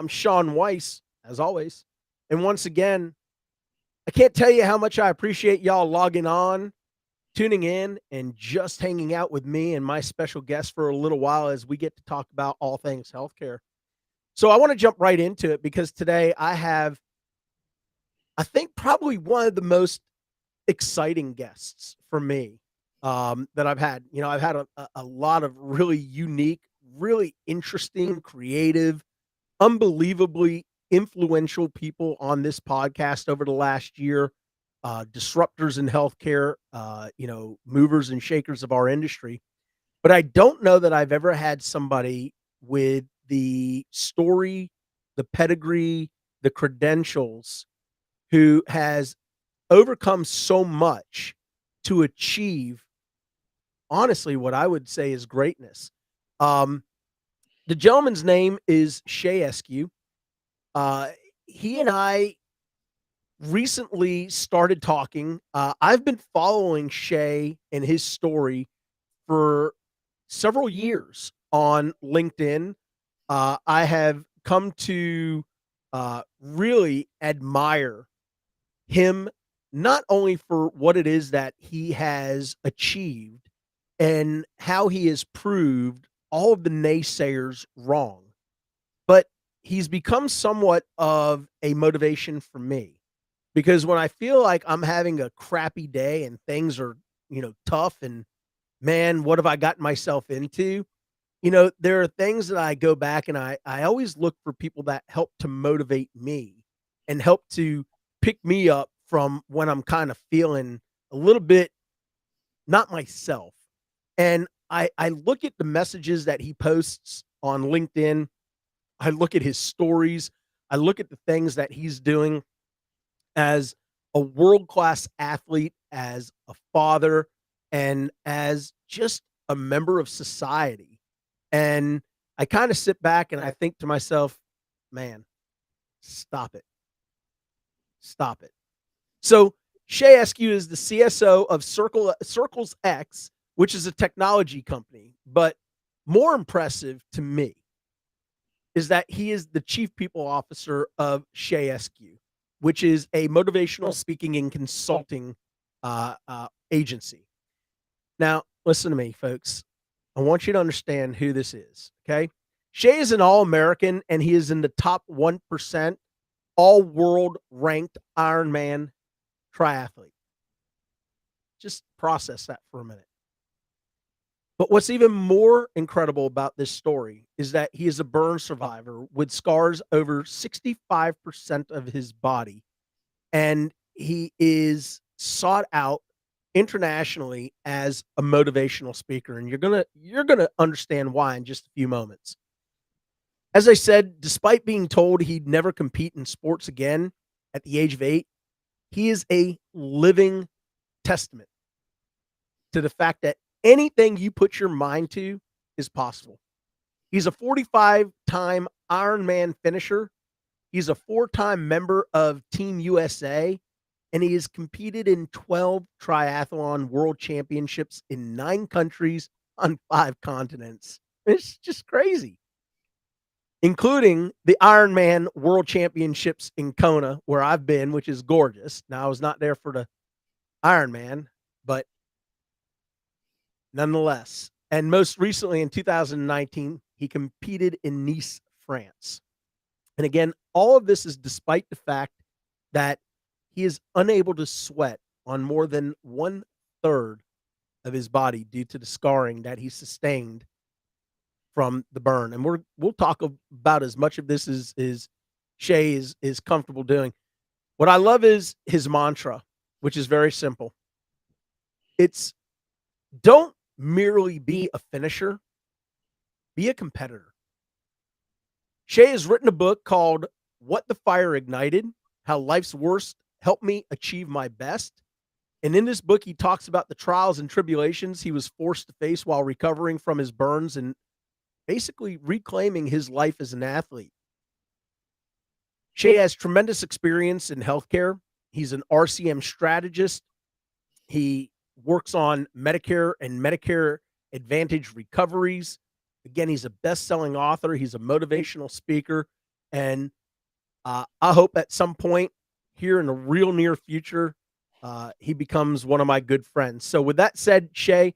I'm Sean Weiss, as always. And once again, I can't tell you how much I appreciate y'all logging on, tuning in, and just hanging out with me and my special guest for a little while as we get to talk about all things healthcare. So I want to jump right into it because today I have, I think, probably one of the most exciting guests for me that I've had. I've had a lot of really unique, really interesting, creative, unbelievably influential people on this podcast over the last year, disruptors in healthcare, movers and shakers of our industry. But I don't know that I've ever had somebody with the story, the pedigree, the credentials who has overcome so much to achieve, honestly, what I would say is greatness. Um, the gentleman's name is Shay Eskew. Uh, he and I recently started talking. I've been following Shay and his story for several years on LinkedIn. I have come to really admire him, not only for what it is that he has achieved and how he has proved all of the naysayers wrong, but he's become somewhat of a motivation for me because when I feel like I'm having a crappy day and things are, tough and man, what have I gotten myself into? There are things that I go back and I always look for people that help to motivate me and help to pick me up from when I'm kind of feeling a little bit not myself. And I look at the messages that he posts on LinkedIn. I look at his stories. I look at the things that he's doing as a world-class athlete, as a father, and as just a member of society. And I kind of sit back and I think to myself, man, stop it. Stop it. So Shay Eskew is the CSO of CirclesX, which is a technology company. But more impressive to me is that he is the chief people officer of Shay Eskew, which is a motivational speaking and consulting agency. Now, listen to me, folks. I want you to understand who this is, okay? Shay is an All-American, and he is in the top 1% all-world ranked IRONMAN triathlete. Just process that for a minute. But what's even more incredible about this story is that he is a burn survivor with scars over 65% of his body. And he is sought out internationally as a motivational speaker. And you're gonna understand why in just a few moments. As I said, despite being told he'd never compete in sports again at the age of 8, he is a living testament to the fact that anything you put your mind to is possible. He's a 45-time Ironman finisher. He's a 4-time member of Team USA, and he has competed in 12 triathlon world championships in 9 countries on 5 continents. It's just crazy, including the Ironman World Championships in Kona, where I've been, which is gorgeous. Now, I was not there for the Ironman, but nonetheless. And most recently in 2019, he competed in Nice, France. And again, all of this is despite the fact that he is unable to sweat on more than 1/3 of his body due to the scarring that he sustained from the burn. And we'll talk about as much of this as Shay is comfortable doing. What I love is his mantra, which is very simple. It's don't merely be a finisher, be a competitor. Shay has written a book called What the Fire Ignited: How Life's Worst Helped Me Achieve My Best. And in this book, he talks about the trials and tribulations he was forced to face while recovering from his burns and basically reclaiming his life as an athlete. Shay has tremendous experience in healthcare. He's an RCM strategist. He works on Medicare and Medicare Advantage recoveries. Again, he's a best-selling author. He's a motivational speaker. And I hope at some point here in the real near future, he becomes one of my good friends. So, with that said, Shay,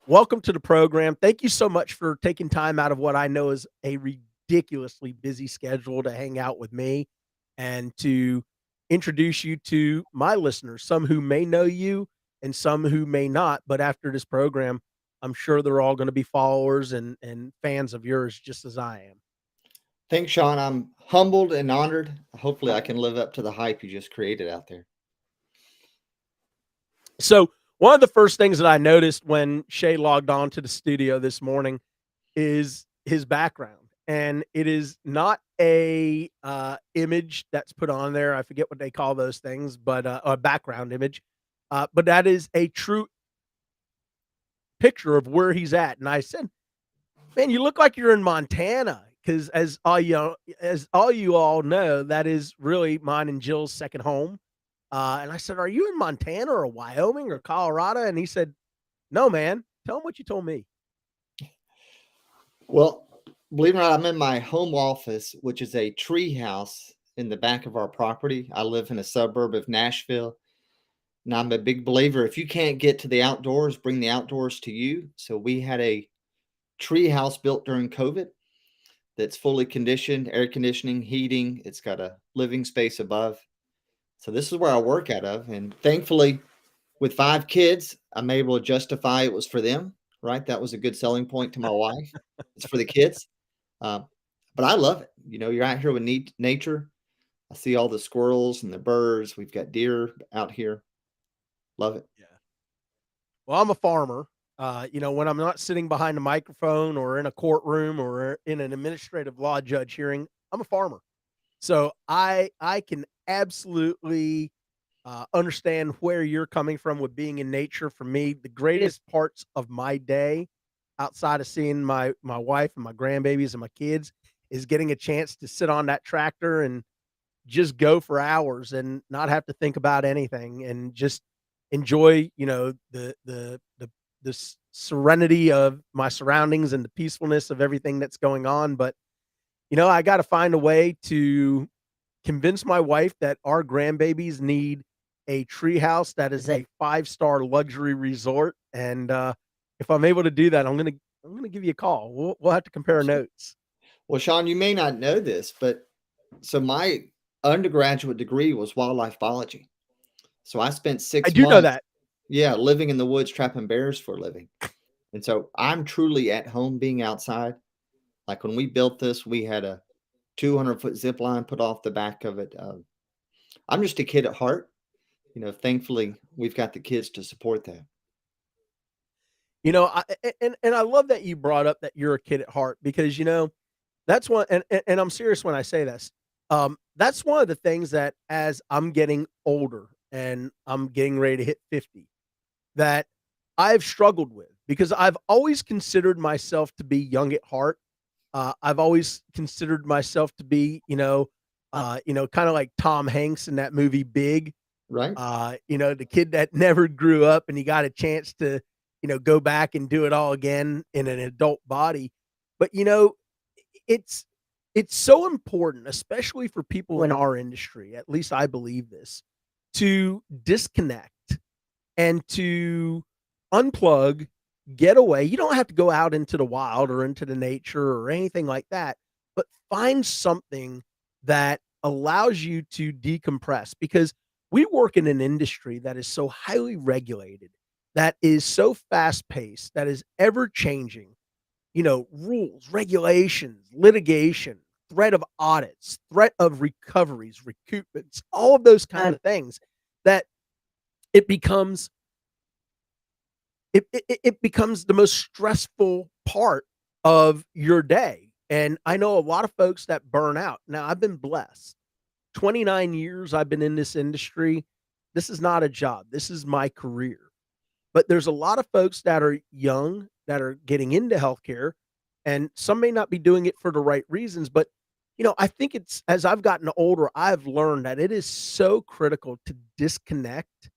welcome to the program. Thank you so much for taking time out of what I know is a ridiculously busy schedule to hang out with me and to introduce you to my listeners, some who may know you and some who may not. But after this program, I'm sure they're all going to be followers and fans of yours, just as I am. Thanks, Sean. I'm humbled and honored. Hopefully, I can live up to the hype you just created out there. So, one of the first things that I noticed when Shay logged on to the studio this morning is his background, and it is not a image that's put on there. I forget what they call those things, but a background image. But that is a true picture of where he's at. And I said, "Man, you look like you're in Montana." Because as all you all know, that is really mine and Jill's second home. And I said, "Are you in Montana or Wyoming or Colorado?" And he said, "No, man. Tell him what you told me." Well, believe it or not, I'm in my home office, which is a tree house in the back of our property. I live in a suburb of Nashville, and I'm a big believer if you can't get to the outdoors, bring the outdoors to you. So we had a tree house built during COVID that's fully conditioned, air conditioning, heating. It's got a living space above. So this is where I work out of. And thankfully, with 5 kids, I'm able to justify it was for them, right? That was a good selling point to my wife. It's for the kids. Um, but I love it. You know, you're out here with nature. I see all the squirrels and the birds. We've got deer out here. Love it. Yeah. Well, I'm a farmer. When I'm not sitting behind a microphone or in a courtroom or in an administrative law judge hearing, I'm a farmer. So I can absolutely understand where you're coming from with being in nature. For me, the greatest parts of my day, outside of seeing my wife and my grandbabies and my kids, is getting a chance to sit on that tractor and just go for hours and not have to think about anything and just enjoy, the serenity of my surroundings and the peacefulness of everything that's going on. But I got to find a way to convince my wife that our grandbabies need a treehouse that is a 5-star luxury resort. And if I'm able to do that, I'm gonna give you a call. We'll have to compare notes. Well, Sean, you may not know this, but so my undergraduate degree was wildlife biology. So I spent I six do know months, that. yeah, living in the woods, trapping bears for a living. And so I'm truly at home being outside. Like when we built this, we had a 200-foot zip line put off the back of it. I'm just a kid at heart. You know, thankfully, we've got the kids to support that. And I love that you brought up that you're a kid at heart because that's one and I'm serious when I say this. That's one of the things that as I'm getting older and I'm getting ready to hit 50 that I've struggled with because I've always considered myself to be young at heart. I've always considered myself to be, kind of like Tom Hanks in that movie Big. Right? The kid that never grew up and he got a chance to, go back and do it all again in an adult body. But it's it's so important, especially for people in our industry, at least I believe this, to disconnect and to unplug, get away. You don't have to go out into the wild or into the nature or anything like that, but find something that allows you to decompress because we work in an industry that is so highly regulated, that is so fast paced, that is ever changing, rules, regulations, litigation, threat of audits, threat of recoveries, recoupments, all of those kind of things that it becomes it becomes the most stressful part of your day. And I know a lot of folks that burn out. Now, I've been blessed. 29 years I've been in this industry. This is not a job. This is my career. But there's a lot of folks that are young that are getting into healthcare, and some may not be doing it for the right reasons. But, I think it's as I've gotten older, I've learned that it is so critical to disconnect,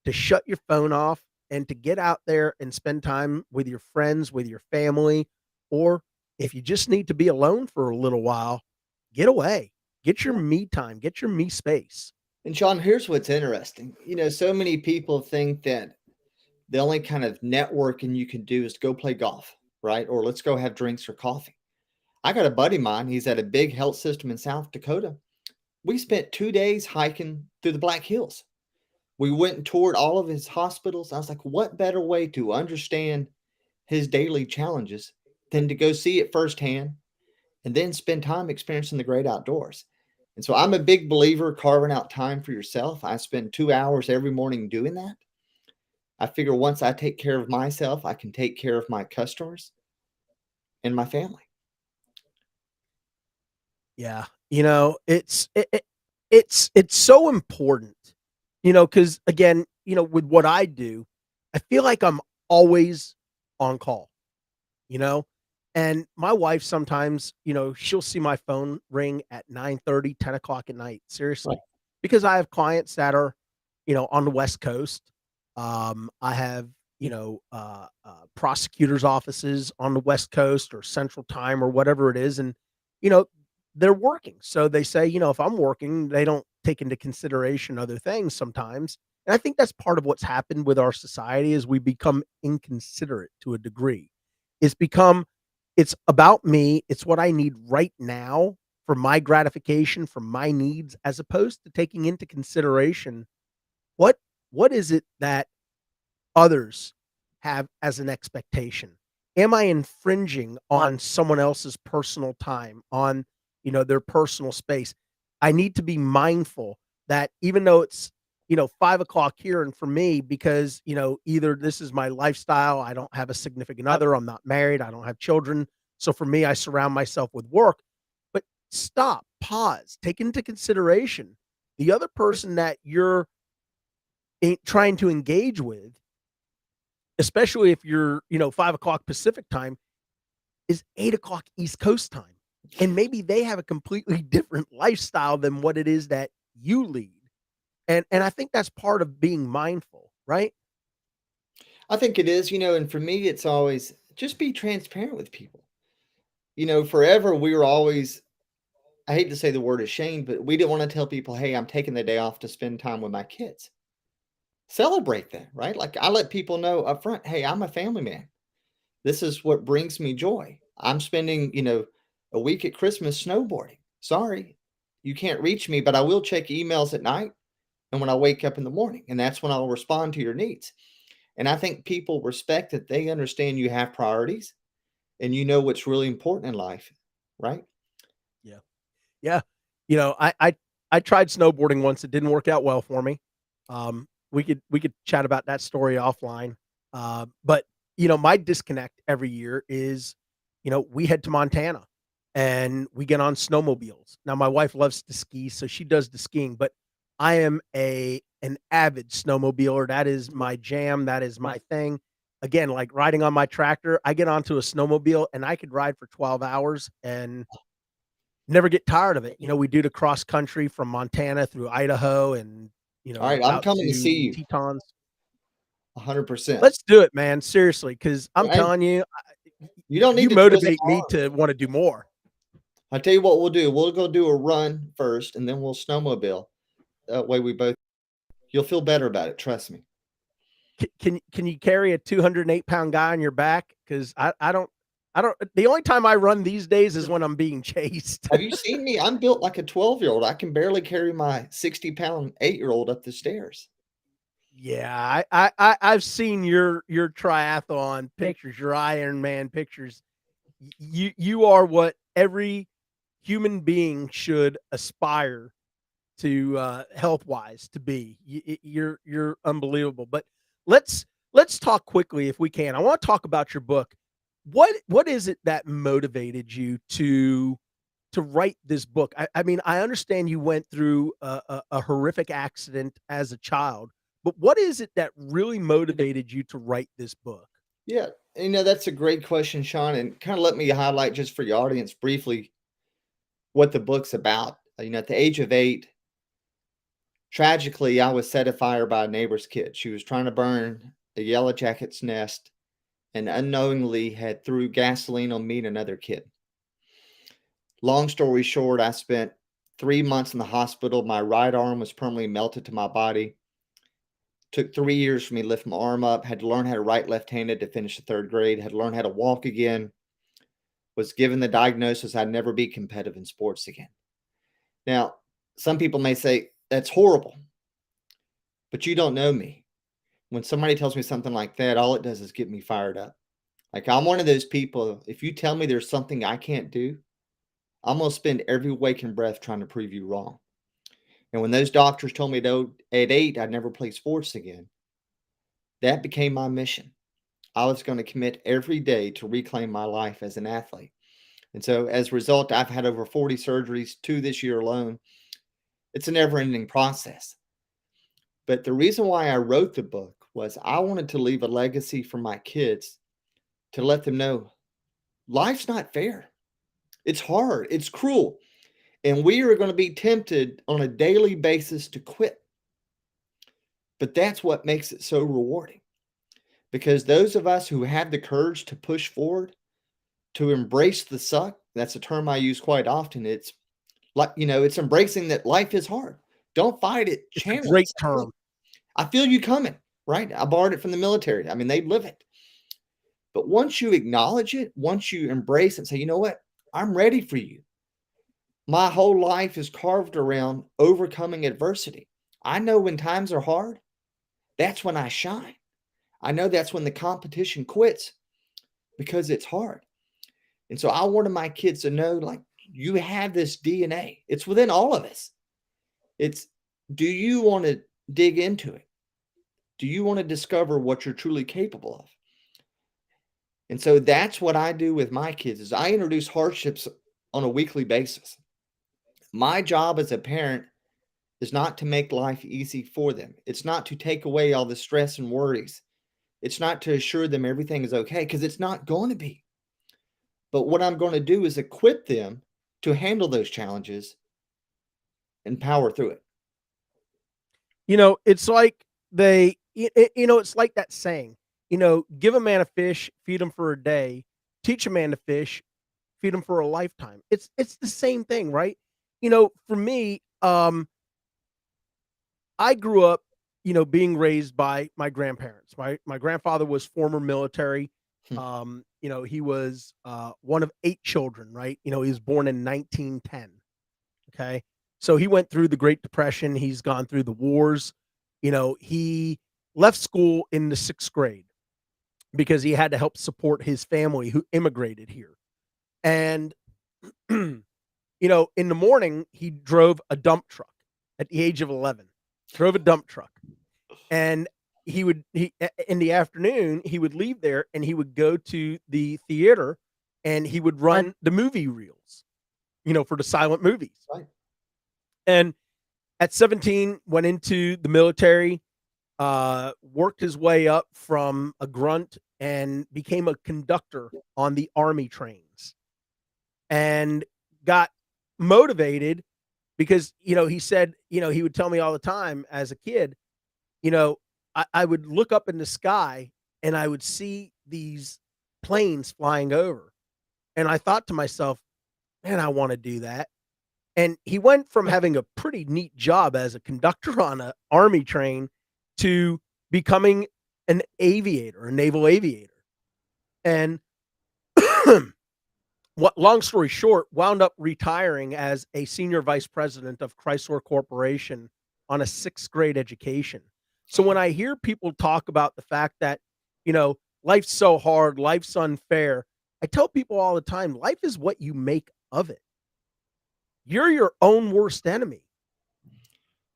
to shut your phone off, and to get out there and spend time with your friends, with your family, or if you just need to be alone for a little while, get away, get your me time, get your me space. And Sean, here's what's interesting. So many people think that the only kind of networking you can do is to go play golf, right? Or let's go have drinks or coffee. I got a buddy of mine. He's at a big health system in South Dakota. We spent 2 days hiking through the Black Hills. We went and toured all of his hospitals. I was like, what better way to understand his daily challenges than to go see it firsthand and then spend time experiencing the great outdoors? And so I'm a big believer carving out time for yourself. I spend 2 hours every morning doing that. I figure once I take care of myself, I can take care of my customers and my family. Yeah, it's so important, because again, with what I do, I feel like I'm always on call, you know? And my wife sometimes, she'll see my phone ring at 9:30, 10 o'clock at night, Right. seriously, because I have clients that are, on the West Coast. I have, prosecutors' offices on the West Coast or Central Time or whatever it is. And, you know, they're working. So they say, if I'm working, they don't take into consideration other things sometimes. And I think that's part of what's happened with our society is we become inconsiderate to a degree. It's become it's about me, it's what I need right now for my gratification, for my needs, as opposed to taking into consideration what what is it that others have as an expectation? Am I infringing on someone else's personal time, on, their personal space? I need to be mindful that even though it's, 5 o'clock here, and for me, because, either this is my lifestyle, I don't have a significant other, I'm not married, I don't have children. So for me, I surround myself with work. But stop, pause, take into consideration the other person that you're trying to engage with, especially if you're, 5 o'clock Pacific time, is 8 o'clock East Coast time. And maybe they have a completely different lifestyle than what it is that you lead. And I think that's part of being mindful, right? I think it is, and for me, it's always just be transparent with people. Forever we were always, I hate to say the word ashamed, but we didn't want to tell people, hey, I'm taking the day off to spend time with my kids. Celebrate that, right? Like I let people know up front, hey, I'm a family man. This is what brings me joy. I'm spending, a week at Christmas snowboarding. Sorry, you can't reach me, but I will check emails at night and when I wake up in the morning. And that's when I'll respond to your needs. And I think people respect that they understand you have priorities and you know what's really important in life, right? Yeah. Yeah. I tried snowboarding once. It didn't work out well for me. We could chat about that story offline. But my disconnect every year is, we head to Montana and we get on snowmobiles. Now my wife loves to ski, so she does the skiing, but I am an avid snowmobiler. That is my jam. That is my thing. Again, like riding on my tractor, I get onto a snowmobile and I could ride for 12 hours and never get tired of it. We do the cross country from Montana through Idaho and, All right, I'm out coming to see to you Tetons. 100%. Let's do it, man. Seriously, because I'm And telling you, you don't you need to twist motivate my me arm. to want to do more. I'll tell you what we'll do. We'll go do a run first and then we'll snowmobile. That way we both, you'll feel better about it. Trust me. Can you carry a 208-pound guy on your back? Because I don't. The only time I run these days is when I'm being chased. Have you seen me? I'm built like a 12-year-old. I can barely carry my 60-pound 8-year-old up the stairs. Yeah, I've seen your triathlon pictures, your Ironman pictures. You are what every human being should aspire to, health wise to be. You're unbelievable. But let's talk quickly if we can. I want to talk about your book. What is it that motivated you to write this book? I mean, I understand you went through a horrific accident as a child, but what is it that really motivated you to write this book? Yeah, that's a great question, Sean, and kind of let me highlight just for your audience briefly what the book's about. At the age of 8, tragically, I was set afire by a neighbor's kid. She was trying to burn a yellow jacket's nest and unknowingly had threw gasoline on me and another kid. Long story short, I spent 3 months in the hospital. My right arm was permanently melted to my body. Took 3 years for me to lift my arm up. Had to learn how to write left-handed to finish the third grade. Had to learn how to walk again. Was given the diagnosis I'd never be competitive in sports again. Now, some people may say, that's horrible, but you don't know me. When somebody tells me something like that, all it does is get me fired up. Like, I'm one of those people, if you tell me there's something I can't do, I'm going to spend every waking breath trying to prove you wrong. And when those doctors told me at 8 I'd never play sports again, that became my mission. I was going to commit every day to reclaim my life as an athlete. And so as a result, I've had over 40 surgeries, 2 this year alone. It's a never-ending process. But the reason why I wrote the book was I wanted to leave a legacy for my kids to let them know life's not fair. It's hard. It's cruel. And we are going to be tempted on a daily basis to quit. But that's what makes it so rewarding. Because those of us who have the courage to push forward, to embrace the suck, that's a term I use quite often. It's like, it's embracing that life is hard. Don't fight it. It's a Channel great it. term. I feel you coming, right? I borrowed it from the military. I mean, they live it. But once you acknowledge it, once you embrace it and say, you know what? I'm ready for you. My whole life is carved around overcoming adversity. I know when times are hard, that's when I shine. I know that's when the competition quits because it's hard. And so I wanted my kids to know, like, you have this DNA. It's within all of us. It's, do you want to dig into it? Do you want to discover what you're truly capable of? And so that's what I do with my kids is I introduce hardships on a weekly basis. My job as a parent is not to make life easy for them. It's not to take away all the stress and worries. It's not to assure them everything is okay, because it's not going to be. But what I'm going to do is equip them to handle those challenges and power through it. It's like it's like that saying, give a man a fish, feed him for a day, teach a man to fish, feed him for a lifetime. It's the same thing, right? For me, I grew up, being raised by my grandparents. My grandfather was former military. He was one of 8 children, right? He was born in 1910. Okay. So he went through the Great Depression. He's gone through the wars. He left school in the 6th grade because he had to help support his family who immigrated here. And, in the morning, he drove a dump truck at the age of 11, drove a dump truck. And in the afternoon, he would leave there and he would go to the theater and he would run the movie reels, for the silent movies. Right. And at 17, went into the military, worked his way up from a grunt and became a conductor on the Army trains and got motivated because, he said, he would tell me all the time as a kid, I would look up in the sky and I would see these planes flying over. And I thought to myself, man, I want to do that. And he went from having a pretty neat job as a conductor on an Army train to becoming an aviator, a naval aviator. And long story short, wound up retiring as a senior vice president of Chrysler Corporation on a 6th grade education. So when I hear people talk about the fact that, life's so hard, life's unfair, I tell people all the time, life is what you make of it. You're your own worst enemy.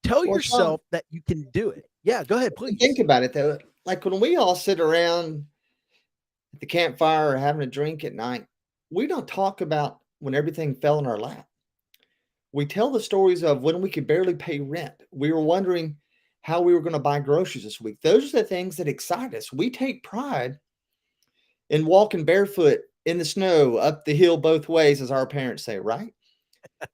Tell yourself that you can do it. Yeah, go ahead, please. Think about it, though. Like when we all sit around at the campfire or having a drink at night, we don't talk about when everything fell in our lap. We tell the stories of when we could barely pay rent. We were wondering how we were going to buy groceries this week. Those are the things that excite us. We take pride in walking barefoot in the snow up the hill both ways, as our parents say, right?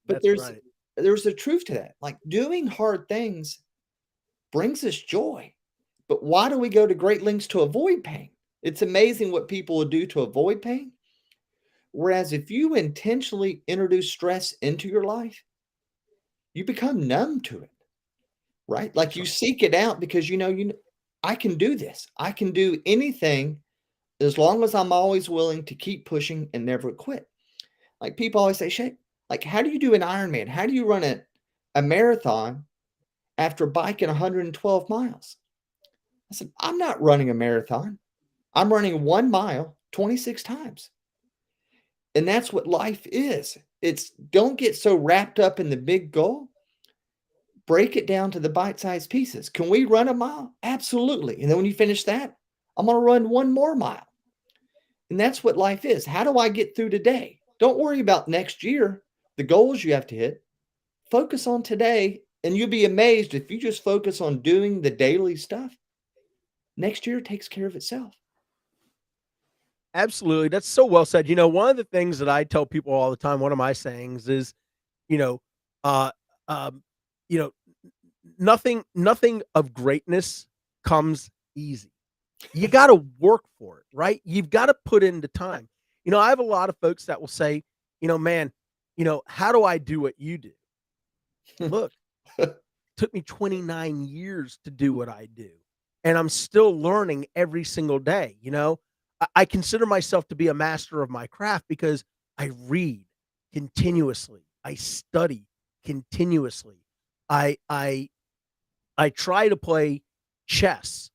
But there's a truth to that. Like doing hard things brings us joy. But why do we go to great lengths to avoid pain? It's amazing what people will do to avoid pain. Whereas if you intentionally introduce stress into your life, you become numb to it, right? Like That's you right. seek it out because I can do this. I can do anything as long as I'm always willing to keep pushing and never quit. Like people always say, Shay, like how do you do an Ironman? How do you run a marathon after biking 112 miles? I said, I'm not running a marathon. I'm running 1 mile 26 times. And that's what life is. It's don't get so wrapped up in the big goal. Break it down to the bite-sized pieces. Can we run a mile? Absolutely. And then when you finish that, I'm going to run one more mile. And that's what life is. How do I get through today? Don't worry about next year, the goals you have to hit. Focus on today, and you'll be amazed if you just focus on doing the daily stuff. Next year takes care of itself. Absolutely. That's so well said. One of the things that I tell people all the time, one of my sayings is, you know, uh, um, you know, nothing of greatness comes easy. You got to work for it, right? You've got to put in the time. I have a lot of folks that will say, man, how do I do what you do? Look, took me 29 years to do what I do. And I'm still learning every single day. I consider myself to be a master of my craft because I read continuously. I study continuously. I I try to play chess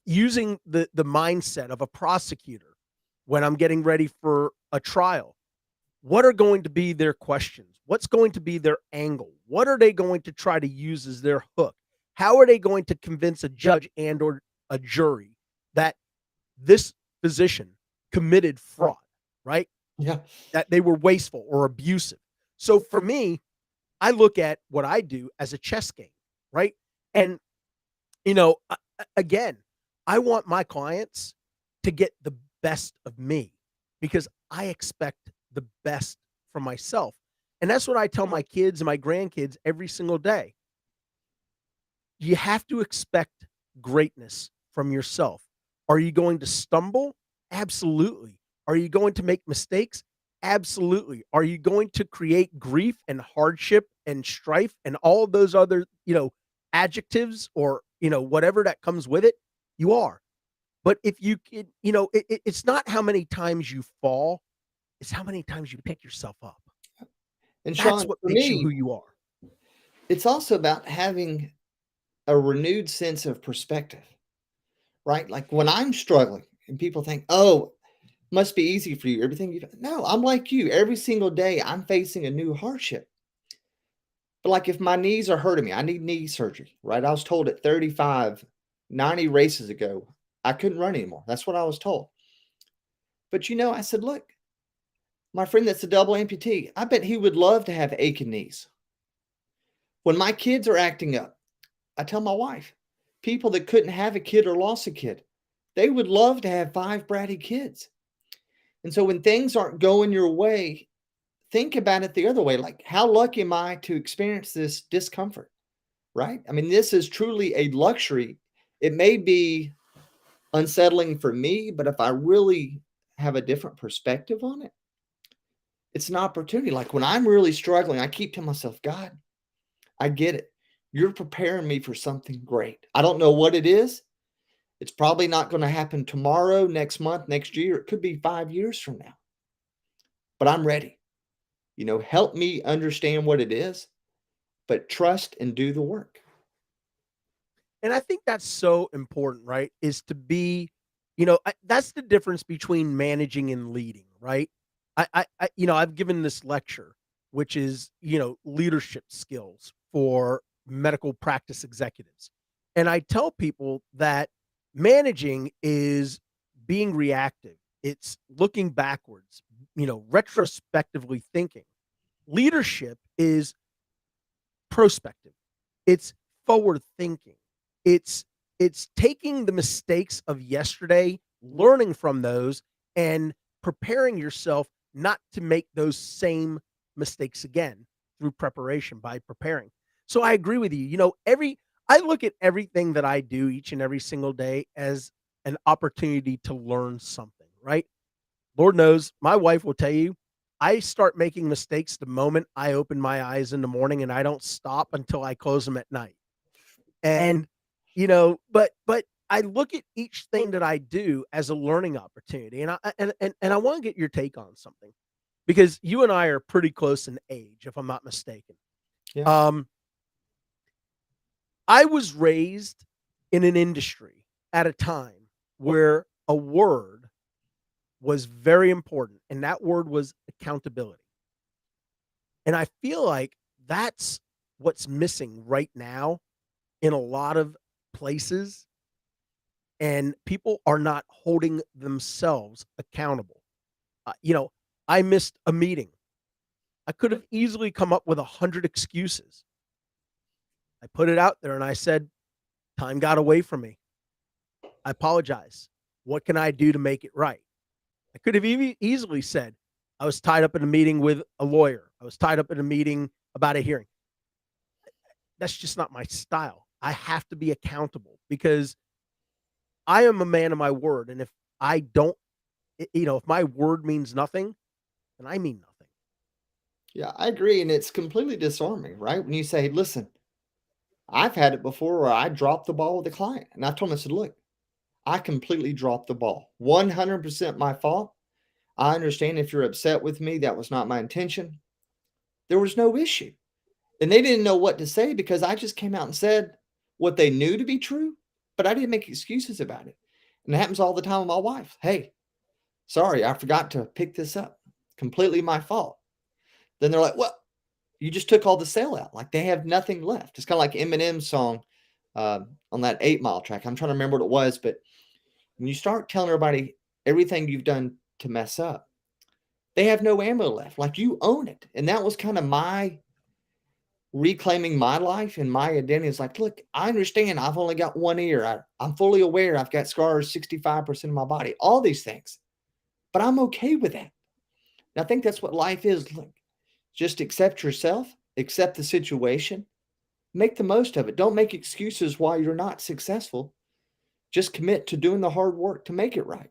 using the mindset of a prosecutor when I'm getting ready for a trial. What are going to be their questions? What's going to be their angle? What are they going to try to use as their hook? How are they going to convince a judge and or a jury that this physician committed fraud, right? Yeah. That they were wasteful or abusive. So for me, I look at what I do as a chess game, right? And again, I want my clients to get the best of me because I expect the best from myself. And that's what I tell my kids and my grandkids every single day. You have to expect greatness from yourself. Are you going to stumble? Absolutely. Are you going to make mistakes? Absolutely. Are you going to create grief and hardship and strife and all of those other, adjectives or, whatever that comes with it? You are. But if you can, it's not how many times you fall, it's how many times you pick yourself up. And That's Sean, what for makes you me, who you are. it's also about having a renewed sense of perspective, right? Like when I'm struggling and people think, oh, must be easy for you. Everything you no, I'm like you. Every single day I'm facing a new hardship. But like if my knees are hurting me, I need knee surgery, right? I was told at 35, 90 races ago, I couldn't run anymore. That's what I was told. But I said, look, my friend that's a double amputee, I bet he would love to have aching knees. When my kids are acting up, I tell my wife, people that couldn't have a kid or lost a kid, they would love to have 5 bratty kids. And so when things aren't going your way, think about it the other way. Like, how lucky am I to experience this discomfort? Right? I mean, this is truly a luxury. It may be unsettling for me, but if I really have a different perspective on it, it's an opportunity. Like when I'm really struggling, I keep telling myself, God, I get it. You're preparing me for something great. I don't know what it is. It's probably not going to happen tomorrow, next month, next year. It could be 5 years from now, but I'm ready. Help me understand what it is, but trust and do the work. And I think that's so important, right? Is to be, that's the difference between managing and leading, right? I've given this lecture, which is, leadership skills for medical practice executives. And I tell people that managing is being reactive. It's looking backwards, retrospectively thinking. Leadership is prospective. It's forward thinking. It's it's taking the mistakes of yesterday, learning from those and preparing yourself not to make those same mistakes again through preparation by preparing. So I agree with you. Every I look at everything that I do each and every single day as an opportunity to learn something, right? Lord knows my wife will tell you, I start making mistakes the moment I open my eyes in the morning, and I don't stop until I close them at night. And, but I look at each thing that I do as a learning opportunity. And I want to get your take on something because you and I are pretty close in age, if I'm not mistaken. Yeah. Um, I was raised in an industry at a time where a word was very important, and that word was accountability. And I feel like that's what's missing right now in a lot of places, and people are not holding themselves accountable. You know, I missed a meeting. I could have easily come up with 100 excuses. I put it out there and I said, time got away from me. I apologize. What can I do to make it right? I could have easily said, I was tied up in a meeting with a lawyer. I was tied up in a meeting about a hearing. That's just not my style. I have to be accountable because I am a man of my word. And if I don't, if my word means nothing, then I mean nothing. Yeah, I agree. And it's completely disarming, right? When you say, listen, I've had it before where I dropped the ball with a client. And I told him, I said, look, I completely dropped the ball. 100% my fault. I understand if you're upset with me, that was not my intention. There was no issue. And they didn't know what to say because I just came out and said what they knew to be true, but I didn't make excuses about it. And it happens all the time with my wife. Hey, sorry, I forgot to pick this up. Completely my fault. Then they're like, well, you just took all the sale out. Like they have nothing left. It's kind of like Eminem's song on that 8 Mile track. I'm trying to remember what it was, but when you start telling everybody everything you've done to mess up, they have no ammo left. Like you own it. And that was kind of my reclaiming my life and my identity. Is like, look, I understand I've only got one ear. I'm fully aware I've got scars 65% of my body, all these things, but I'm okay with that. And I think that's what life is. Look, just accept yourself, accept the situation, make the most of it. Don't make excuses why you're not successful. Just commit to doing the hard work to make it right.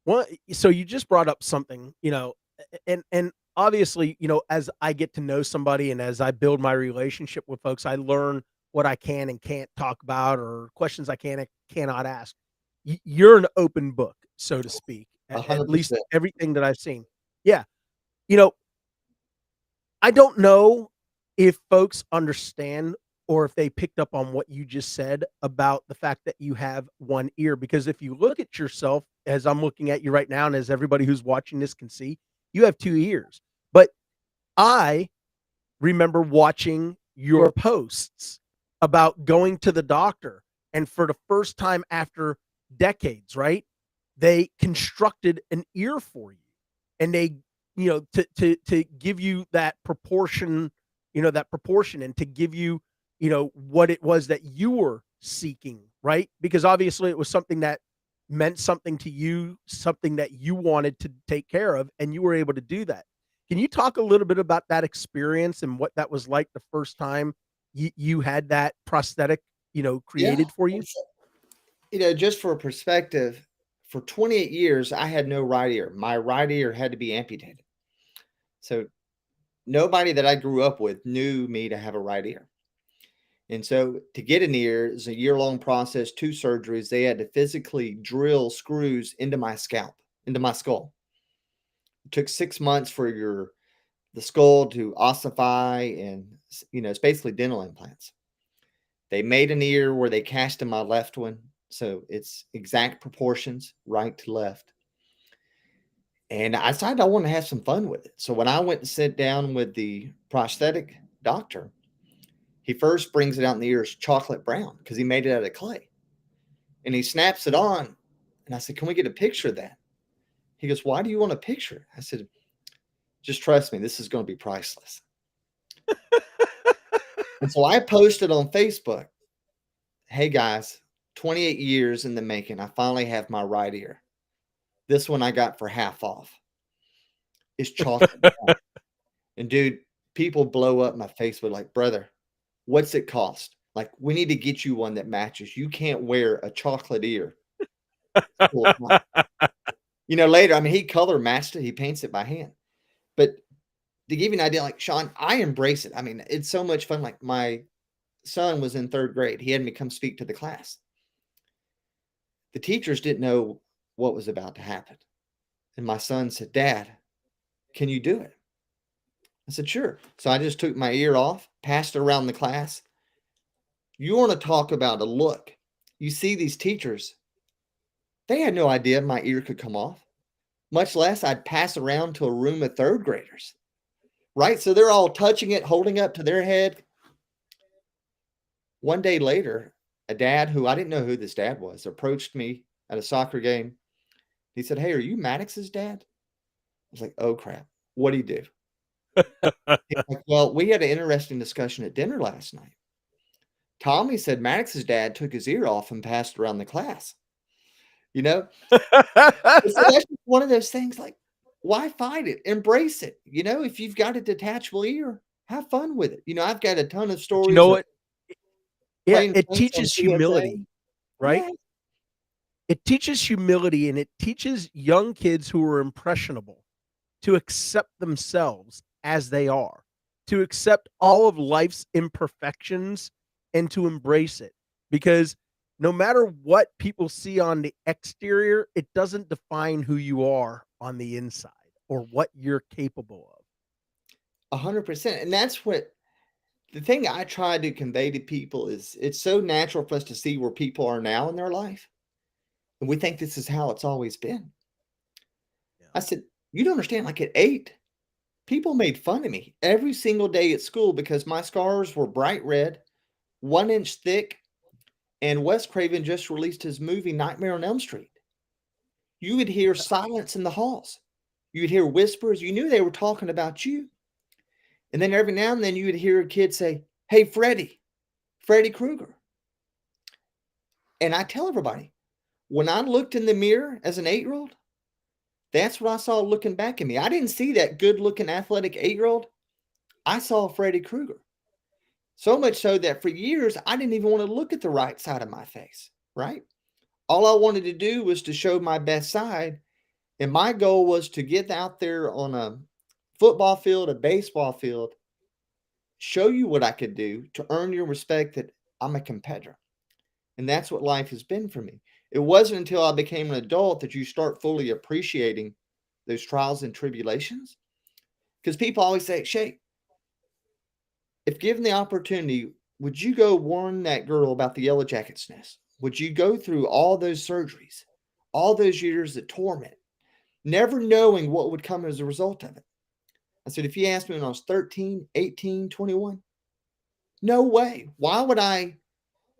Well, so you just brought up something, and obviously, as I get to know somebody and as I build my relationship with folks, I learn what I can and can't talk about or questions I can and cannot ask. You're an open book, so to speak, A at hundred least percent. everything that I've seen. Yeah. You know, I don't know if folks understand or if they picked up on what you just said about the fact that you have one ear. Because if you look at yourself, as I'm looking at you right now, and as everybody who's watching this can see, you have two ears. But I remember watching your posts about going to the doctor. And for the first time after decades, right? They constructed an ear for you. And they, to give you that proportion and to give you, what it was that you were seeking, right? Because obviously it was something that meant something to you, something that you wanted to take care of, and you were able to do that. Can you talk a little bit about that experience and what that was like the first time you had that prosthetic, Yeah. created for you? Just for perspective, for 28 years, I had no right ear. My right ear had to be amputated. So nobody that I grew up with knew me to have a right ear. And so to get an ear is a year-long process, two surgeries. They had to physically drill screws into my scalp, into my skull. It took 6 months for the skull to ossify, and it's basically dental implants. They made an ear where they cast in my left one, so it's exact proportions, right to left. And I decided I want to have some fun with it. So when I went to sit down with the prosthetic doctor, he first brings it out in the ears chocolate brown because he made it out of clay. And he snaps it on. And I said, can we get a picture of that? He goes, why do you want a picture? I said, just trust me, this is going to be priceless. And so I posted on Facebook, hey guys, 28 years in the making. I finally have my right ear. This one I got for half off. It's chocolate brown. And dude, people blow up my Facebook like, brother, what's it cost? Like, we need to get you one that matches. You can't wear a chocolate ear. Later, I mean, he color matched it. He paints it by hand. But to give you an idea, like Sean, I embrace it. I mean, it's so much fun. Like my son was in 3rd grade. He had me come speak to the class. The teachers didn't know what was about to happen. And my son said, "Dad, can you do it?" I said, "Sure." So I just took my ear off, passed it around the class. You want to talk about a look. You see these teachers, they had no idea my ear could come off, much less I'd pass around to a room of 3rd graders, right? So they're all touching it, holding up to their head. One day later, a dad who I didn't know who this dad was approached me at a soccer game. He said, "Hey, are you Maddox's dad?" I was like, "Oh, crap. What'd he do?" He's like, "Well, we had an interesting discussion at dinner last night. Tommy said Maddox's dad took his ear off and passed around the class." You know? So that's just one of those things, like, why fight it? Embrace it. If you've got a detachable ear, have fun with it. I've got a ton of But you know stories of what? Yeah, playing it tennis on teaches PSA. humility, right? Yeah, It teaches humility, and it teaches young kids who are impressionable to accept themselves as they are, to accept all of life's imperfections and to embrace it. Because no matter what people see on the exterior, it doesn't define who you are on the inside or what you're capable of. 100%. And that's what the thing I try to convey to people is it's so natural for us to see where people are now in their life. And we think this is how it's always been. Yeah. I said, "You don't understand. Like at 8, people made fun of me every single day at school because my scars were bright red, 1 inch thick, and Wes Craven just released his movie Nightmare on Elm Street. You would hear silence in the halls. You'd hear whispers. You knew they were talking about you. And then every now and then you would hear a kid say, 'Hey, Freddy Krueger.' And I tell everybody, when I looked in the mirror as an 8-year-old, that's what I saw looking back at me. I didn't see that good-looking athletic 8-year-old. I saw Freddy Krueger. So much so that for years, I didn't even want to look at the right side of my face, right? All I wanted to do was to show my best side. And my goal was to get out there on a football field, a baseball field, show you what I could do to earn your respect that I'm a competitor. And that's what life has been for me. It wasn't until I became an adult that you start fully appreciating those trials and tribulations. Because people always say, "Shay, if given the opportunity, would you go warn that girl about the Yellow Jackets nest? Would you go through all those surgeries, all those years of torment, never knowing what would come as a result of it?" I said, "If you asked me when I was 13, 18, 21, no way. Why would I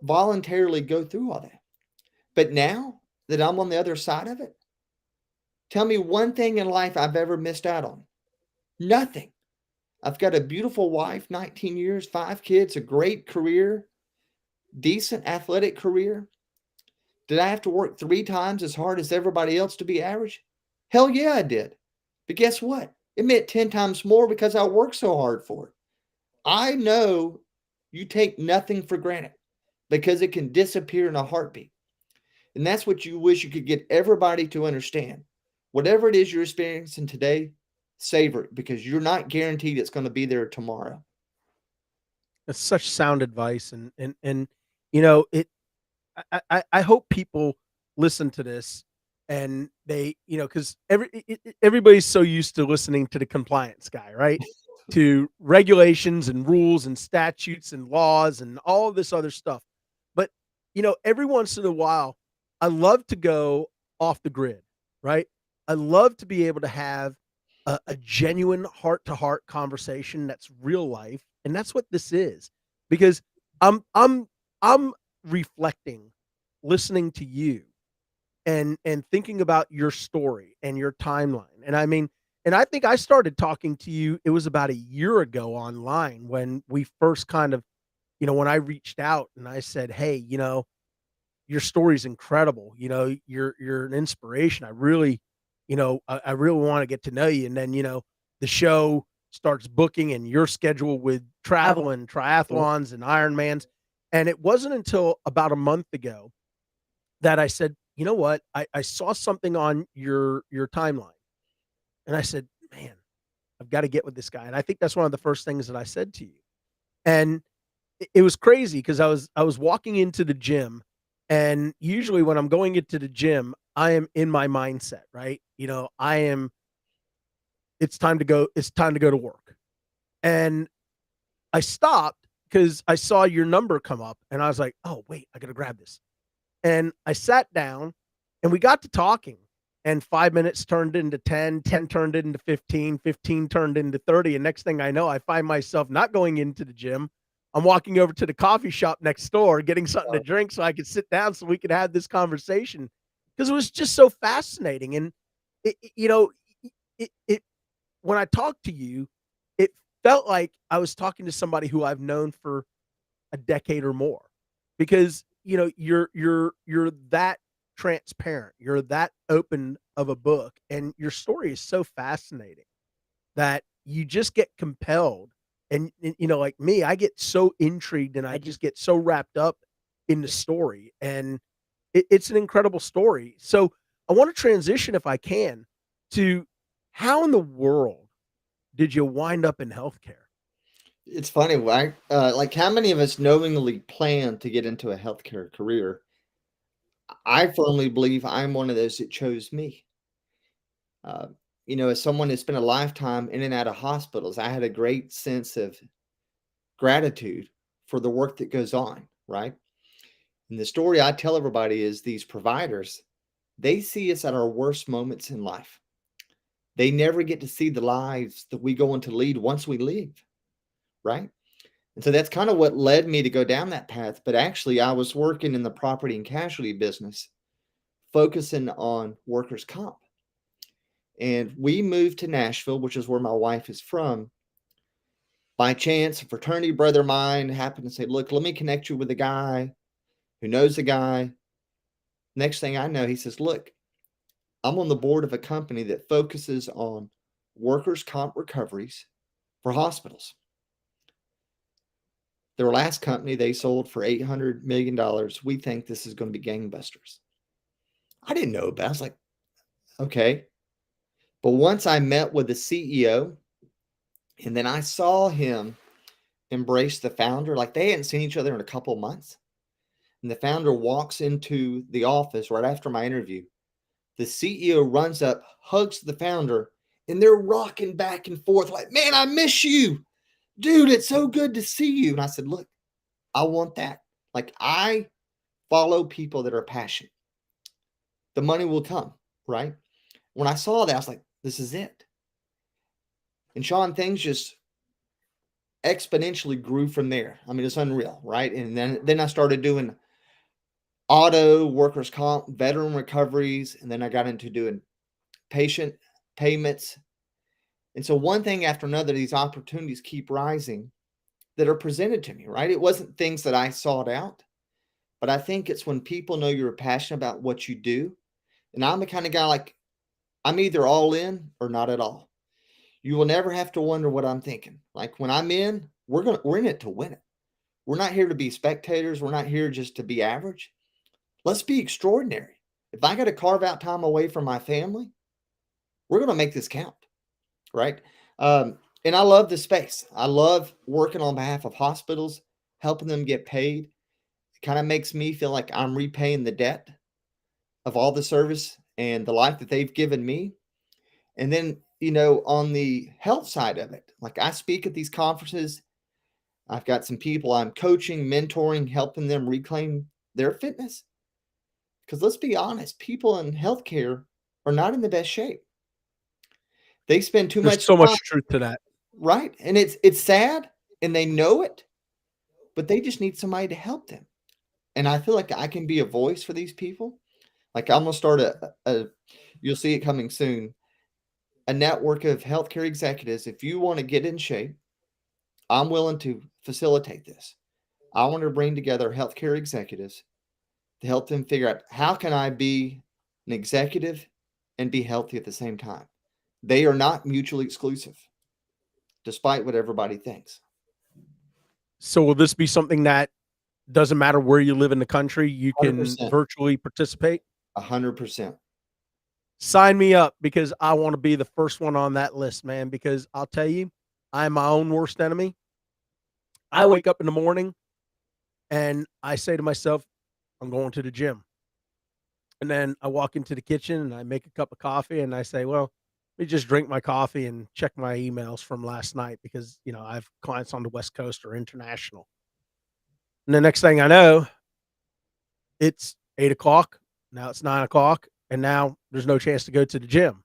voluntarily go through all that?" But now that I'm on the other side of it, tell me one thing in life I've ever missed out on. Nothing. I've got a beautiful wife, 19 years, 5 kids, a great career, decent athletic career. Did I have to work 3 times as hard as everybody else to be average? Hell yeah, I did. But guess what? It meant 10 times more because I worked so hard for it. I know you take nothing for granted because it can disappear in a heartbeat. And that's what you wish you could get everybody to understand. Whatever it is you're experiencing today, savor it because you're not guaranteed it's going to be there tomorrow. It's such sound advice, and it. I hope people listen to this and they, because everybody's so used to listening to the compliance guy, right? To regulations and rules and statutes and laws and all of this other stuff. But every once in a while, I love to go off the grid, right? I love to be able to have a genuine heart to heart conversation that's real life, and that's what this is. Because I'm reflecting, listening to you and thinking about your story and your timeline. And I mean, and I think I started talking to you, it was about a year ago online when we first kind of, when I reached out and I said, "Hey, your story's incredible. You're an inspiration. I really, I really want to get to know you." And then, the show starts booking and you're scheduled with travel and triathlons and Ironmans. And it wasn't until about a month ago that I said, you know what? I saw something on your timeline, and I said, man, I've got to get with this guy. And I think that's one of the first things that I said to you. And it was crazy because I was walking into the gym, and usually when I'm going into the gym, I am in my mindset, right? I am. It's time to go. It's time to go to work. And I stopped because I saw your number come up, and I was like, oh wait, I got to grab this. And I sat down, and we got to talking. And 5 minutes turned into 10, 10 turned into 15, 15 turned into 30. And next thing I know, I find myself not going into the gym. I'm walking over to the coffee shop next door, getting something to drink so I could sit down so we could have this conversation because it was just so fascinating. And, it, it- you know, it when I talked to you, it felt like I was talking to somebody who I've known for a decade or more because you're that transparent, you're that open of a book, and your story is so fascinating that you just get compelled. And like me, I get so intrigued and I just get so wrapped up in the story, and it's an incredible story. So I want to transition, if I can, to how in the world did you wind up in healthcare? It's funny, right? Like, how many of us knowingly plan to get into a healthcare career? I firmly believe I'm one of those that chose me. Uh, as someone who spent a lifetime in and out of hospitals, I had a great sense of gratitude for the work that goes on, right? And the story I tell everybody is these providers, they see us at our worst moments in life. They never get to see the lives that we go on to lead once we leave, right? And so that's kind of what led me to go down that path. But actually, I was working in the property and casualty business, focusing on workers' comp. And we moved to Nashville, which is where my wife is from. By chance, a fraternity brother of mine happened to say, look, let me connect you with a guy who knows the guy. Next thing I know, he says, look, I'm on the board of a company that focuses on workers' comp recoveries for hospitals. Their last company they sold for $800 million. We think this is going to be gangbusters. I didn't know about it. I was like, okay. But once I met with the CEO, and then I saw him embrace the founder, like they hadn't seen each other in a couple of months. And the founder walks into the office right after my interview. The CEO runs up, hugs the founder, and they're rocking back and forth like, man, I miss you. Dude, it's so good to see you. And I said, look, I want that. Like, I follow people that are passionate. The money will come, right? When I saw that, I was like, this is it. And Sean, things just exponentially grew from there. I mean, it's unreal, right? And then I started doing auto, workers' comp, veteran recoveries, and then I got into doing patient payments. And so one thing after another, these opportunities keep rising that are presented to me, right? It wasn't things that I sought out, but I think it's when people know you're passionate about what you do. And I'm the kind of guy, like, I'm either all in or not at all. You will never have to wonder what I'm thinking. Like, when I'm in, we're in it to win it. We're not here to be spectators. We're not here just to be average. Let's be extraordinary. If I got to carve out time away from my family, we're going to make this count, right? And I love the space. I love working on behalf of hospitals, helping them get paid. It kind of makes me feel like I'm repaying the debt of all the service and the life that they've given me. And then, on the health side of it, like, I speak at these conferences. I've got some people I'm coaching, mentoring, helping them reclaim their fitness. Because let's be honest, people in healthcare are not in the best shape. They spend too There's much so time, much truth to that. right? And it's sad, and they know it, but they just need somebody to help them. And I feel like I can be a voice for these people. Like, I'm gonna start a you'll see it coming soon, a network of healthcare executives. If you want to get in shape, I'm willing to facilitate this. I want to bring together healthcare executives to help them figure out, how can I be an executive and be healthy at the same time? They are not mutually exclusive, despite what everybody thinks. So will this be something that doesn't matter where you live in the country, you can 100%. virtually participate? 100%. Sign me up because I want to be the first one on that list, man, because I'll tell you, I'm my own worst enemy. I wake up in the morning and I say to myself, I'm going to the gym. And then I walk into the kitchen and I make a cup of coffee and I say, well, let me just drink my coffee and check my emails from last night because, I have clients on the West Coast or international. And the next thing I know, it's 8 o'clock. Now it's 9 o'clock. And now there's no chance to go to the gym.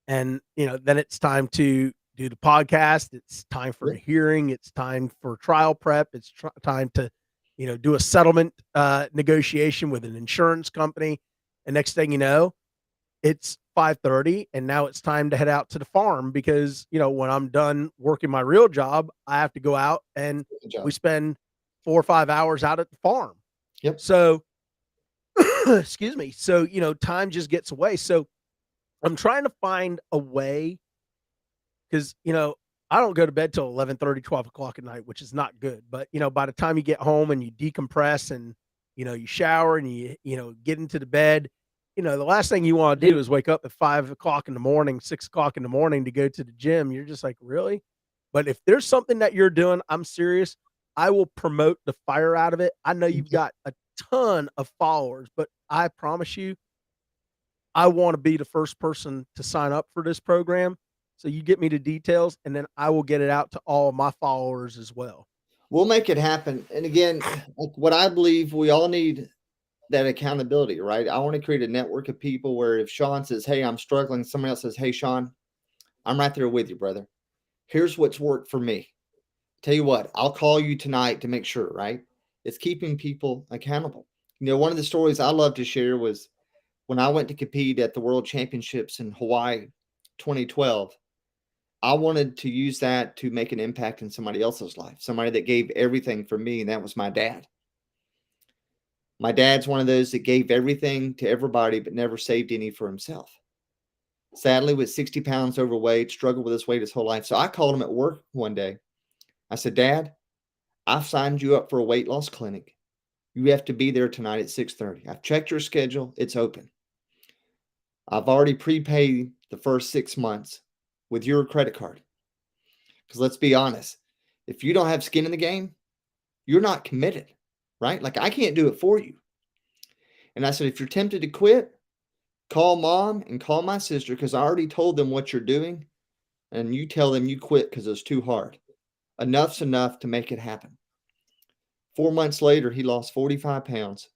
And, then it's time to do the podcast. It's time for a Yep. hearing. It's time for trial prep. It's time to, do a settlement negotiation with an insurance company. And next thing you know, it's 5:30 and now it's time to head out to the farm because, when I'm done working my real job, I have to go out and Good we job. spend 4 or 5 hours out at the farm. Yep. So, excuse me. So, time just gets away. So, I'm trying to find a way because, I don't go to bed till 11:30, 12 o'clock at night, which is not good. But, by the time you get home and you decompress and, you shower and you get into the bed, the last thing you want to do is wake up at 5 o'clock in the morning, 6 o'clock in the morning to go to the gym. You're just like, really? But if there's something that you're doing, I'm serious. I will promote the fire out of it. I know you've got a ton of followers, but I promise you, I want to be the first person to sign up for this program. So you get me the details and then I will get it out to all of my followers as well. We'll make it happen. And again, like what I believe we all need that accountability, right? I want to create a network of people where if Sean says, hey, I'm struggling, somebody else says, hey, Sean, I'm right there with you, brother. Here's what's worked for me. Tell you what, I'll call you tonight to make sure, right? It's keeping people accountable. One of the stories I love to share was when I went to compete at the World Championships in Hawaii 2012. I wanted to use that to make an impact in somebody else's life, somebody that gave everything for me, and that was my dad. My dad's one of those that gave everything to everybody but never saved any for himself. Sadly, was 60 pounds overweight, struggled with his weight his whole life. So I called him at work one day. I said, Dad, I've signed you up for a weight loss clinic. You have to be there tonight at 6:30. I've checked your schedule. It's open. I've already prepaid the first 6 months with your credit card. Because let's be honest, if you don't have skin in the game, you're not committed, right? Like I can't do it for you. And I said, if you're tempted to quit, call mom and call my sister because I already told them what you're doing. And you tell them you quit because it's too hard. Enough's enough to make it happen. 4 months later, he lost 45 pounds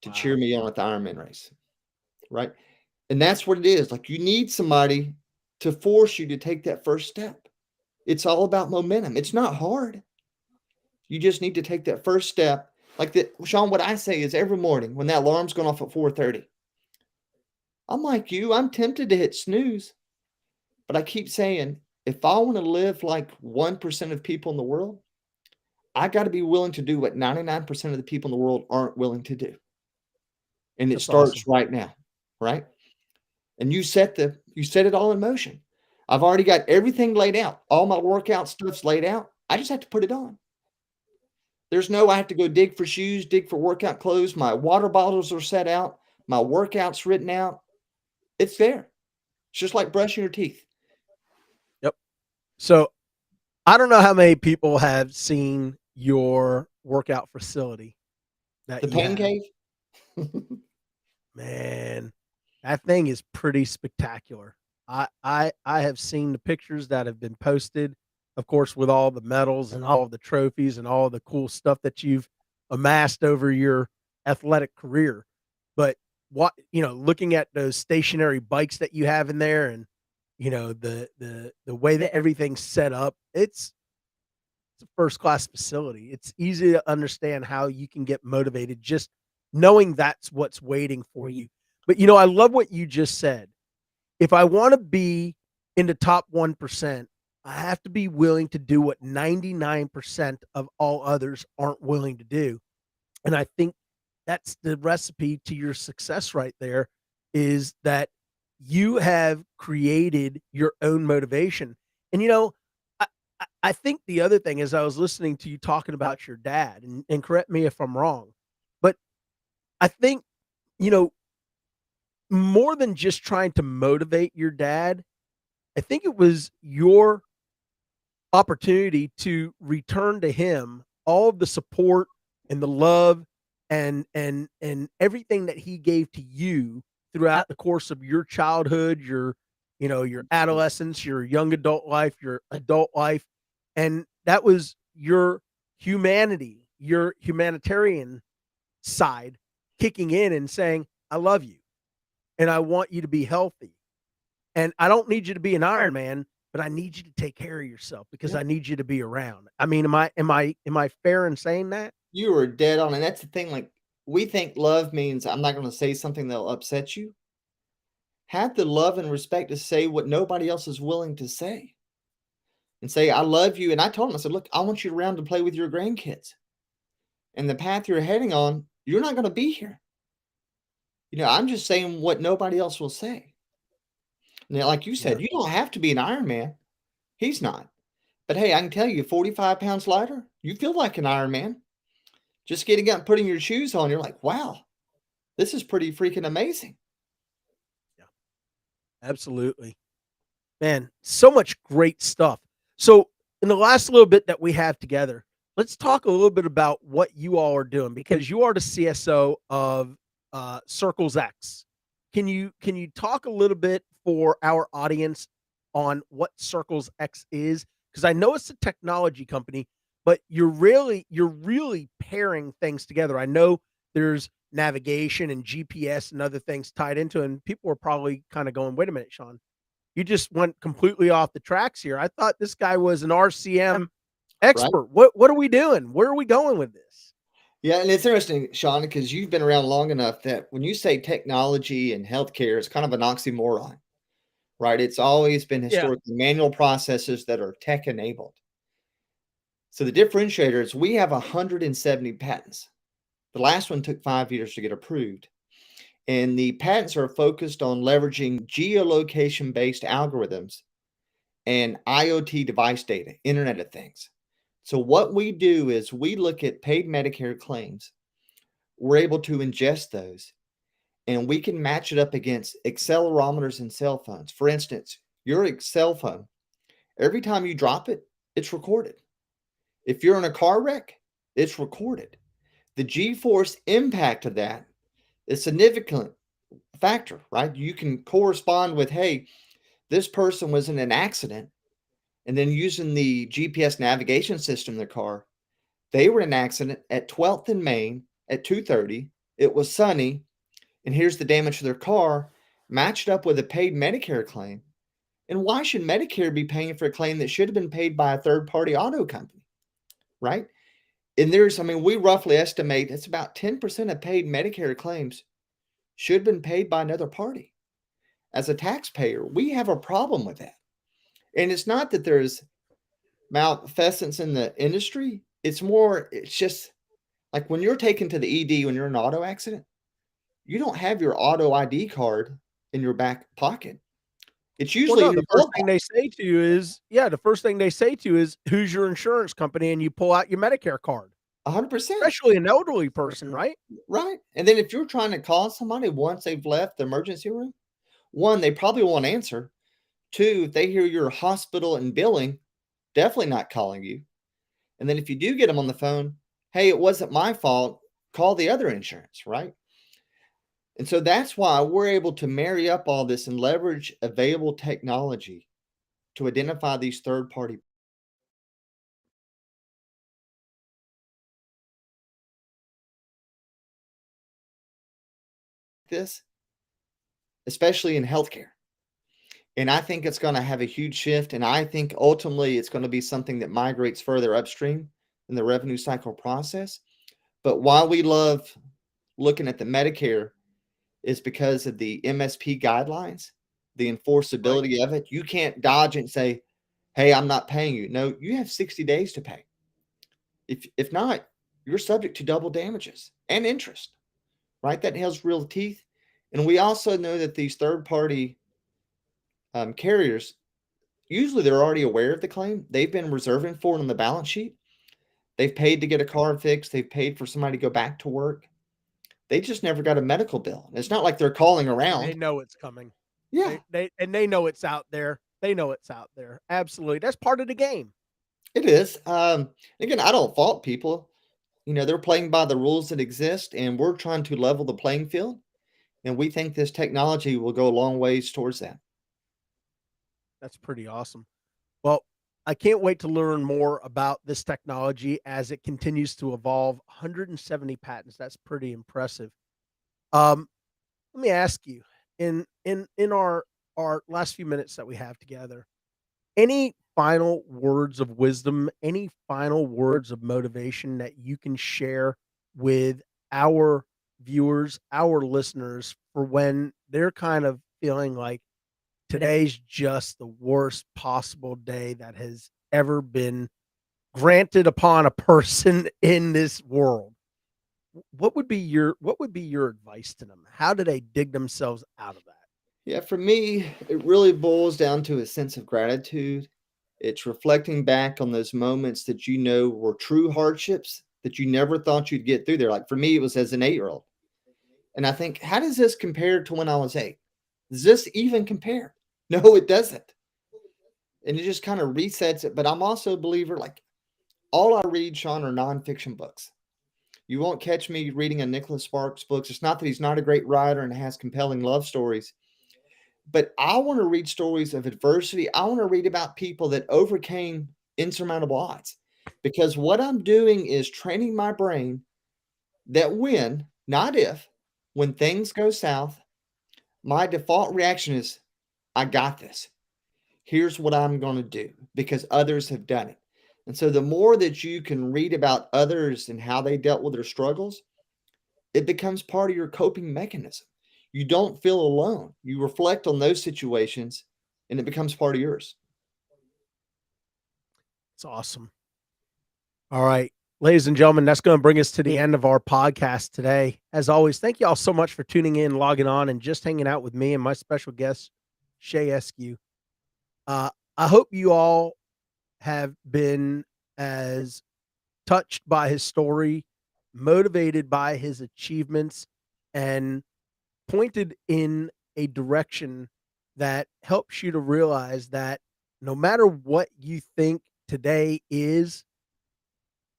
to cheer Wow. me on at the Ironman race, right? And that's what it is. Like you need somebody to force you to take that first step. It's all about momentum. It's not hard. You just need to take that first step. Like that, Sean, what I say is every morning when that alarm's going off at 4:30, I'm like you, I'm tempted to hit snooze. But I keep saying, if I want to live like 1% of people in the world, I got to be willing to do what 99% of the people in the world aren't willing to do. And it That's starts awesome. right now, right? And you set it all in motion. I've already got everything laid out. All my workout stuff's laid out. I just have to put it on. There's no I have to go dig for shoes, dig for workout clothes. My water bottles are set out. My workout's written out. It's there. It's just like brushing your teeth. Yep. So I don't know how many people have seen your workout facility that The you pain have. cave. Man, that thing is pretty spectacular. I have seen the pictures that have been posted, of course, with all the medals and all of the trophies and all the cool stuff that you've amassed over your athletic career. But looking at those stationary bikes that you have in there and the way that everything's set up, it's a first class facility. It's easy to understand how you can get motivated just knowing that's what's waiting for you. But I love what you just said. If I want to be in the top 1%, I have to be willing to do what 99% of all others aren't willing to do. And I think that's the recipe to your success right there is that you have created your own motivation. And I, I think the other thing is I was listening to you talking about your dad, and correct me if I'm wrong, but I think you know, more than just trying to motivate your dad, I think it was your opportunity to return to him all of the support and the love and everything that he gave to you throughout the course of your childhood, your adolescence, your young adult life, your adult life. And that was your humanity, your humanitarian side kicking in and saying, I love you and I want you to be healthy. And I don't need you to be an Iron Man, but I need you to take care of yourself because Yeah. I need you to be around. I mean, am I fair in saying that? You were dead on, and that's the thing, like, we think love means I'm not gonna say something that'll upset you. Have the love and respect to say what nobody else is willing to say, and say, "I love you," and I told him, I said, "Look, I want you around to play with your grandkids, and the path you're heading on, you're not gonna be here. I'm just saying what nobody else will say." Now, like you Yeah. said, you don't have to be an Iron Man. He's not. But hey, I can tell you, 45 pounds lighter, you feel like an Iron Man. Just getting up and putting your shoes on, you're like, "Wow, this is pretty freaking amazing." Yeah. Absolutely. Man, so much great stuff. So, in the last little bit that we have together, let's talk a little bit about what you all are doing because you are the CSO of CirclesX. Can you talk a little bit for our audience on what CirclesX is? Because I know it's a technology company, but you're really pairing things together. I know there's navigation and GPS and other things tied into it, and people are probably kind of going, wait a minute, Sean, you just went completely off the tracks here. I thought this guy was an RCM Right? expert. What are we doing? Where are we going with this? Yeah, and it's interesting, Sean, because you've been around long enough that when you say technology and healthcare, it's kind of an oxymoron, right? It's always been Yeah. historically manual processes that are tech enabled. So the differentiator is we have 170 patents. The last one took 5 years to get approved. And the patents are focused on leveraging geolocation based algorithms and IoT device data, Internet of Things. So, what we do is we look at paid Medicare claims. We're able to ingest those and we can match it up against accelerometers and cell phones. For instance, your cell phone, every time you drop it, it's recorded. If you're in a car wreck, it's recorded. The G force impact of that is significant factor, right? You can correspond with, hey, this person was in an accident, and then using the GPS navigation system in the car, they were in an accident at 12th and Main at 2:30. It was sunny, and here's the damage to their car, matched up with a paid Medicare claim. And why should Medicare be paying for a claim that should have been paid by a third party auto company, right? And we roughly estimate it's about 10% of paid Medicare claims should have been paid by another party. As a taxpayer, we have a problem with that. And it's not that there's malfeasance in the industry. It's just like when you're taken to the ED when you're in an auto accident, you don't have your auto ID card in your back pocket. It's Well, usually no, in the your first glove thing box. they say to you is, yeah, the first thing they say to you is, "Who's your insurance company?" And you pull out your Medicare card, 100%. especially an elderly person, right? Right. And then if you're trying to call somebody once they've left the emergency room, one, they probably won't answer. Two, if they hear your hospital and billing, definitely not calling you. And then if you do get them on the phone, hey, it wasn't my fault. Call the other insurance, right? And so that's why we're able to marry up all this and leverage available technology to identify these third party this, especially in healthcare. And I think it's going to have a huge shift. And I think ultimately it's going to be something that migrates further upstream in the revenue cycle process. But why we love looking at the Medicare is because of the MSP guidelines, the Right. enforceability of it. You can't dodge it and say, hey, I'm not paying you. No, you have 60 days to pay. If not, you're subject to double damages and interest, right? That has real teeth. And we also know that these third party carriers, usually they're already aware of the claim. They've been reserving for it on the balance sheet. They've paid to get a car fixed. They've paid for somebody to go back to work. They just never got a medical bill. It's not like they're calling And they around. know it's coming. Yeah, They know it's out there. They know it's out there. Absolutely. That's part of the game. it is. Again, I don't fault people. They're playing by the rules that exist, and we're trying to level the playing field. And we think this technology will go a long ways towards that. That's pretty awesome. Well, I can't wait to learn more about this technology as it continues to evolve. 170 patents. That's pretty impressive. Um, Let me ask you, in our last few minutes that we have together, any final words of wisdom, any final words of motivation that you can share with our viewers, our listeners, for when they're kind of feeling like today's just the worst possible day that has ever been granted upon a person in this world? What would be your advice to them? How do they dig themselves out of that? Yeah, for me, it really boils down to a sense of gratitude. It's reflecting back on those moments that were true hardships that you never thought you'd get through there. Like for me, it was as an 8-year-old. And I think, how does this compare to when I was 8? Does this even compare? No, it doesn't. And it just kind of resets it. But I'm also a believer, like all I read, Sean, are nonfiction books. You won't catch me reading a Nicholas Sparks books. It's not that he's not a great writer and has compelling love stories, but I want to read stories of adversity. I want to read about people that overcame insurmountable odds, because what I'm doing is training my brain that when, not if, when things go south, my default reaction is, I got this. Here's what I'm going to do because others have done it. And so the more that you can read about others and how they dealt with their struggles, it becomes part of your coping mechanism. You don't feel alone. You reflect on those situations and it becomes part of yours. It's awesome. All right, ladies and gentlemen, that's going to bring us to the end of our podcast today. As always, thank you all so much for tuning in, logging on, and just hanging out with me and my special guest, Shay Eskew. I hope you all have been as touched by his story, motivated by his achievements, and pointed in a direction that helps you to realize that no matter what you think today is,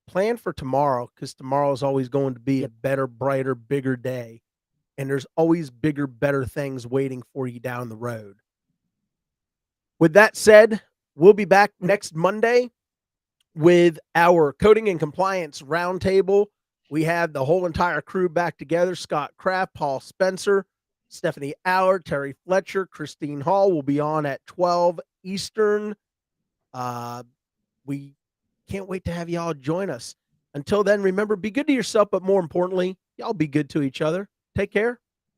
plan for tomorrow, because tomorrow is always going to be a better, brighter, bigger day. And there's always bigger, better things waiting for you down the road. With that said, we'll be back next Monday with our coding and compliance roundtable. We have the whole entire crew back together: Scott Kraft, Paul Spencer, Stephanie Allard, Terry Fletcher, Christine Hall will be on at 12 Eastern. We can't wait to have y'all join us. Until then, remember, be good to yourself, but more importantly, y'all be good to each other. Take care.